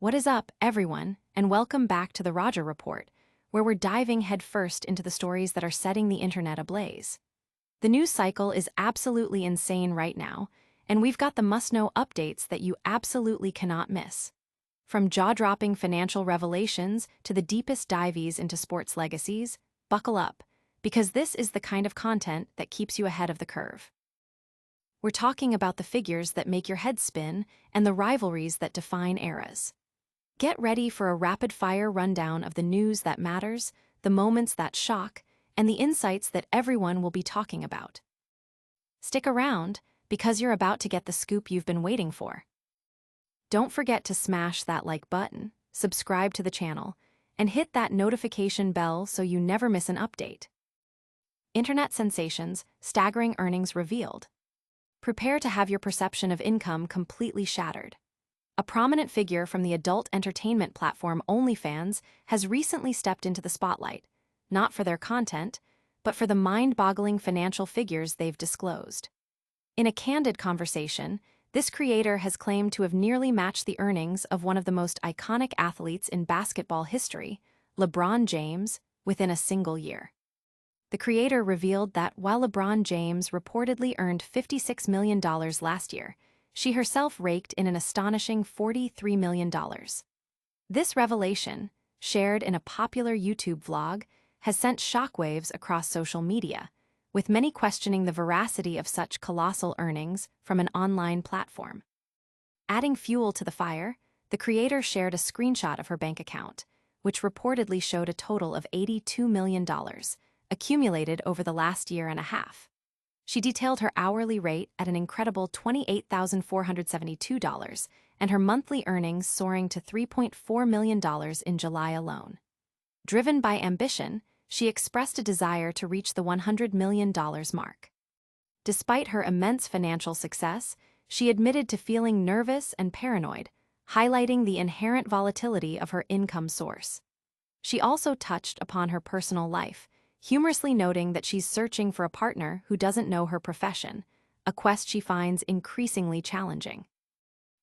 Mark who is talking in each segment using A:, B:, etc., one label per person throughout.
A: What is up, everyone, and welcome back to the Roger Report, where we're diving headfirst into the stories that are setting the internet ablaze. The news cycle is absolutely insane right now, and we've got the must-know updates that you absolutely cannot miss. From jaw-dropping financial revelations to the deepest dives into sports legacies, buckle up, because this is the kind of content that keeps you ahead of the curve. We're talking about the figures that make your head spin and the rivalries that define eras. Get ready for a rapid-fire rundown of the news that matters, the moments that shock, and the insights that everyone will be talking about. Stick around, because you're about to get the scoop you've been waiting for. Don't forget to smash that like button, subscribe to the channel, and hit that notification bell so you never miss an update. Internet sensations, staggering earnings revealed. Prepare to have your perception of income completely shattered. A prominent figure from the adult entertainment platform OnlyFans has recently stepped into the spotlight, not for their content, but for the mind-boggling financial figures they've disclosed. In a candid conversation, this creator has claimed to have nearly matched the earnings of one of the most iconic athletes in basketball history, LeBron James, within a single year. The creator revealed that while LeBron James reportedly earned $56 million last year, she herself raked in an astonishing $43 million. This revelation, shared in a popular YouTube vlog, has sent shockwaves across social media, with many questioning the veracity of such colossal earnings from an online platform. Adding fuel to the fire, the creator shared a screenshot of her bank account, which reportedly showed a total of $82 million, accumulated over the last year and a half. She detailed her hourly rate at an incredible $28,472 and her monthly earnings soaring to $3.4 million in July alone. Driven by ambition, she expressed a desire to reach the $100 million mark. Despite her immense financial success, she admitted to feeling nervous and paranoid, highlighting the inherent volatility of her income source. She also touched upon her personal life, humorously noting that she's searching for a partner who doesn't know her profession, a quest she finds increasingly challenging.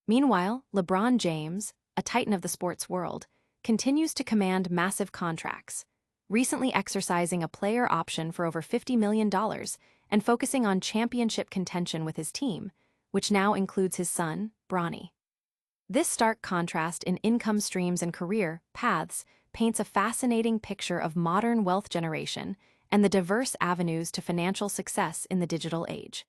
A: Meanwhile, LeBron James, a titan of the sports world, continues to command massive contracts, recently exercising a player option for over $50 million and focusing on championship contention with his team, which now includes his son, Bronny. This stark contrast in income streams and career paths paints a fascinating picture of modern wealth generation and the diverse avenues to financial success in the digital age.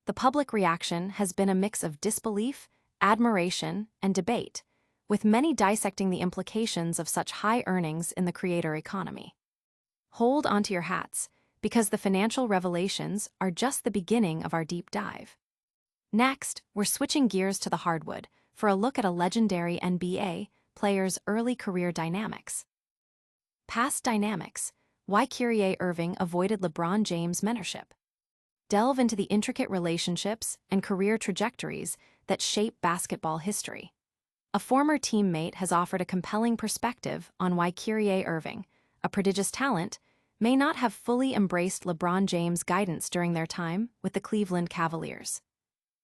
A: The public reaction has been a mix of disbelief, admiration, and debate, with many dissecting the implications of such high earnings in the creator economy. Hold onto your hats, because the financial revelations are just the beginning of our deep dive. Next, we're switching gears to the hardwood for a look at a legendary NBA player's early career dynamics. Past dynamics: why Kyrie Irving avoided LeBron James' mentorship. Delve into the intricate relationships and career trajectories that shape basketball history. A former teammate has offered a compelling perspective on why Kyrie Irving, a prodigious talent, may not have fully embraced LeBron James' guidance during their time with the Cleveland Cavaliers.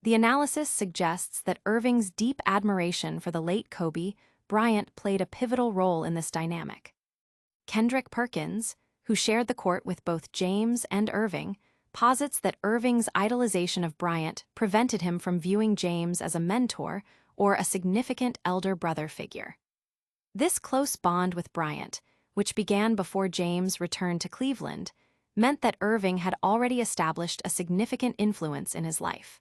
A: The analysis suggests that Irving's deep admiration for the late Kobe Bryant played a pivotal role in this dynamic. Kendrick Perkins, who shared the court with both James and Irving, posits that Irving's idolization of Bryant prevented him from viewing James as a mentor or a significant elder brother figure. This close bond with Bryant, which began before James returned to Cleveland, meant that Irving had already established a significant influence in his life.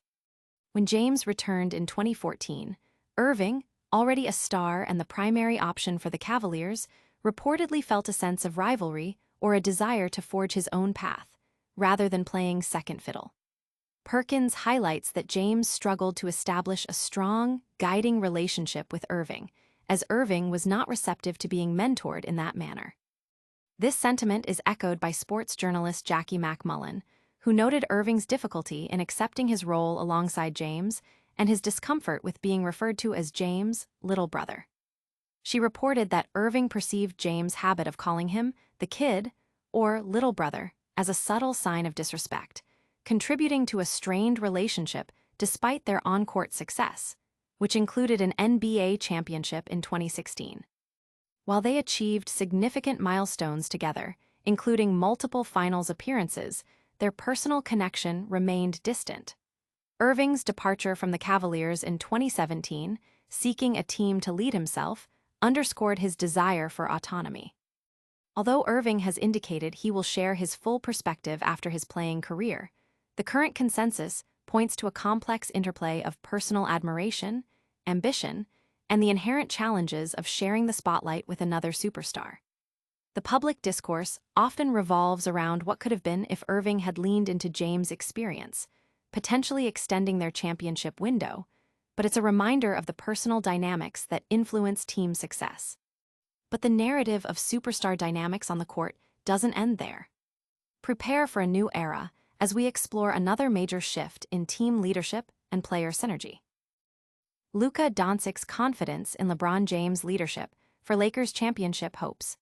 A: When James returned in 2014, Irving, already a star and the primary option for the Cavaliers, reportedly felt a sense of rivalry or a desire to forge his own path, rather than playing second fiddle. Perkins highlights that James struggled to establish a strong, guiding relationship with Irving, as Irving was not receptive to being mentored in that manner. This sentiment is echoed by sports journalist MacMullan, who noted Irving's difficulty in accepting his role alongside James and his discomfort with being referred to as James' little brother. She reported that Irving perceived James' habit of calling him the kid or little brother as a subtle sign of disrespect, contributing to a strained relationship despite their on-court success, which included an NBA championship in 2016. While they achieved significant milestones together, including multiple finals appearances, their personal connection remained distant. Irving's departure from the Cavaliers in 2017, seeking a team to lead himself, underscored his desire for autonomy. Although Irving has indicated he will share his full perspective after his playing career, the current consensus points to a complex interplay of personal admiration, ambition, and the inherent challenges of sharing the spotlight with another superstar. The public discourse often revolves around what could have been if Irving had leaned into James' experience, potentially extending their championship window, but it's a reminder of the personal dynamics that influence team success. But the narrative of superstar dynamics on the court doesn't end there. Prepare for a new era as we explore another major shift in team leadership and player synergy. Luka Doncic's confidence in LeBron James' leadership for Lakers' championship hopes.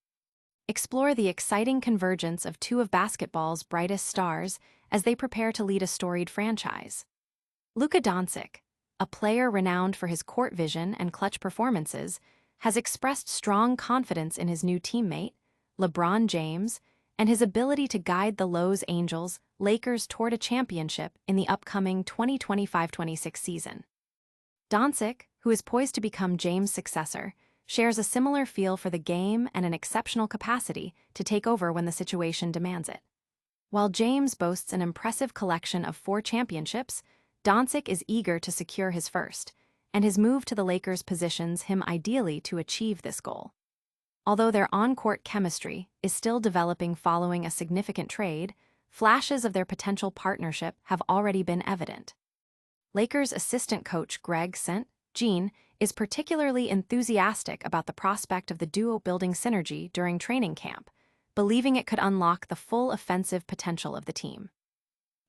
A: Explore the exciting convergence of two of basketball's brightest stars as they prepare to lead a storied franchise. Luka Doncic, a player renowned for his court vision and clutch performances, has expressed strong confidence in his new teammate, LeBron James, and his ability to guide the Los Angeles Lakers toward a championship in the upcoming 2025-26 season. Doncic, who is poised to become James' successor, shares a similar feel for the game and an exceptional capacity to take over when the situation demands it. While James boasts an impressive collection of 4 championships, Doncic is eager to secure his first, and his move to the Lakers positions him ideally to achieve this goal. Although their on-court chemistry is still developing following a significant trade, flashes of their potential partnership have already been evident. Lakers assistant coach Greg St. Jean is particularly enthusiastic about the prospect of the duo building synergy during training camp, believing it could unlock the full offensive potential of the team.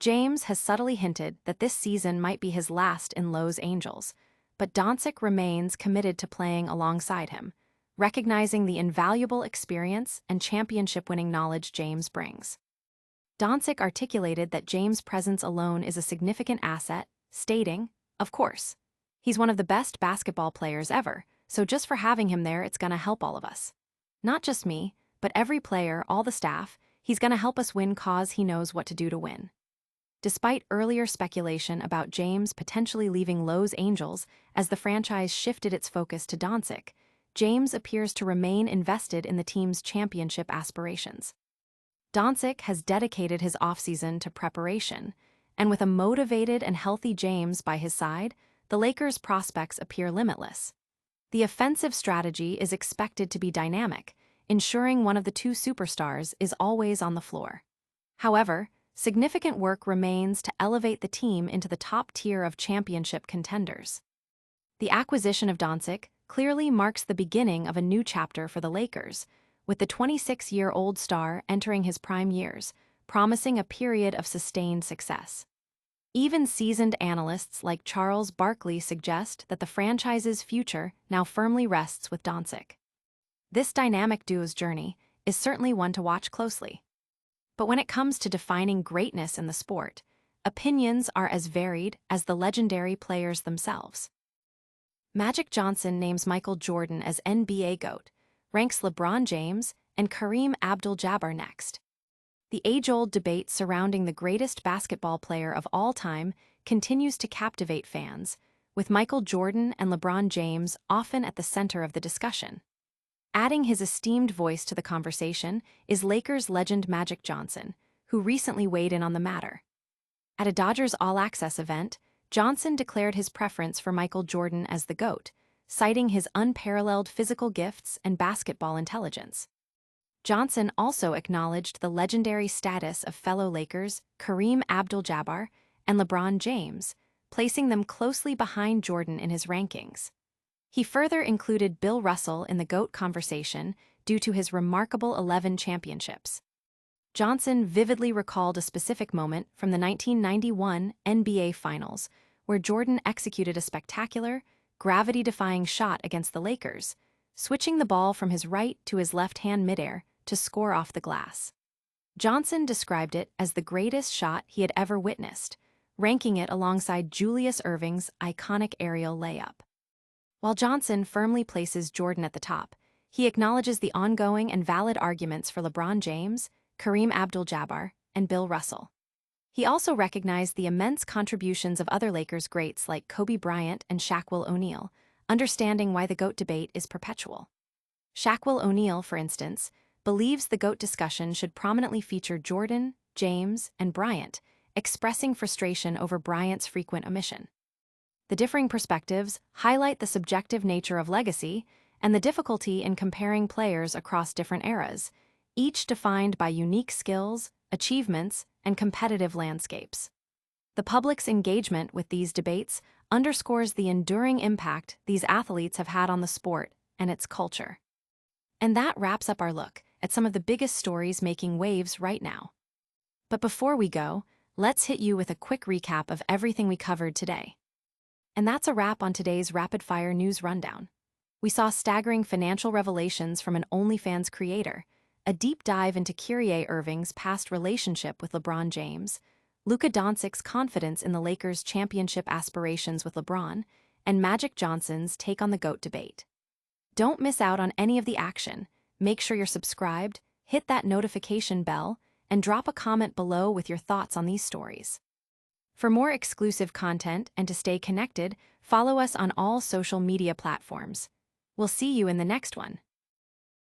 A: James has subtly hinted that this season might be his last in Los Angeles, but Doncic remains committed to playing alongside him, recognizing the invaluable experience and championship-winning knowledge James brings. Doncic articulated that James' presence alone is a significant asset, stating, "Of course, he's one of the best basketball players ever, so just for having him there, it's gonna help all of us. Not just me, but every player, all the staff, he's gonna help us win 'cause he knows what to do to win." Despite earlier speculation about James potentially leaving Los Angeles as the franchise shifted its focus to Doncic, James appears to remain invested in the team's championship aspirations. Doncic has dedicated his offseason to preparation, and with a motivated and healthy James by his side, the Lakers' prospects appear limitless. The offensive strategy is expected to be dynamic, ensuring one of the two superstars is always on the floor. However, significant work remains to elevate the team into the top tier of championship contenders. The acquisition of Doncic clearly marks the beginning of a new chapter for the Lakers, with the 26-year-old star entering his prime years, promising a period of sustained success. Even seasoned analysts like Charles Barkley suggest that the franchise's future now firmly rests with Doncic. This dynamic duo's journey is certainly one to watch closely. But when it comes to defining greatness in the sport, opinions are as varied as the legendary players themselves. Magic Johnson names Michael Jordan as NBA GOAT, ranks LeBron James and Kareem Abdul-Jabbar next. The age-old debate surrounding the greatest basketball player of all time continues to captivate fans, with Michael Jordan and LeBron James often at the center of the discussion. Adding his esteemed voice to the conversation is Lakers legend Magic Johnson, who recently weighed in on the matter. At a Dodgers All-Access event, Johnson declared his preference for Michael Jordan as the GOAT, citing his unparalleled physical gifts and basketball intelligence. Johnson also acknowledged the legendary status of fellow Lakers Kareem Abdul-Jabbar and LeBron James, placing them closely behind Jordan in his rankings. He further included Bill Russell in the GOAT conversation due to his remarkable 11 championships. Johnson vividly recalled a specific moment from the 1991 NBA Finals, where Jordan executed a spectacular, gravity-defying shot against the Lakers, switching the ball from his right to his left hand midair to score off the glass. Johnson described it as the greatest shot he had ever witnessed, ranking it alongside Julius Erving's iconic aerial layup. While Johnson firmly places Jordan at the top, he acknowledges the ongoing and valid arguments for LeBron James, Kareem Abdul-Jabbar, and Bill Russell. He also recognized the immense contributions of other Lakers greats like Kobe Bryant and Shaquille O'Neal, understanding why the GOAT debate is perpetual. Shaquille O'Neal, for instance, believes the GOAT discussion should prominently feature Jordan, James, and Bryant, expressing frustration over Bryant's frequent omission. The differing perspectives highlight the subjective nature of legacy and the difficulty in comparing players across different eras, each defined by unique skills, achievements, and competitive landscapes. The public's engagement with these debates underscores the enduring impact these athletes have had on the sport and its culture. And that wraps up our look at some of the biggest stories making waves right now. But before we go, let's hit you with a quick recap of everything we covered today. And that's a wrap on today's rapid-fire news rundown. We saw staggering financial revelations from an OnlyFans creator, a deep dive into Kyrie Irving's past relationship with LeBron James, Luka Doncic's confidence in the Lakers' championship aspirations with LeBron, and Magic Johnson's take on the GOAT debate. Don't miss out on any of the action. Make sure you're subscribed, hit that notification bell, and drop a comment below with your thoughts on these stories. For more exclusive content and to stay connected, follow us on all social media platforms. We'll see you in the next one.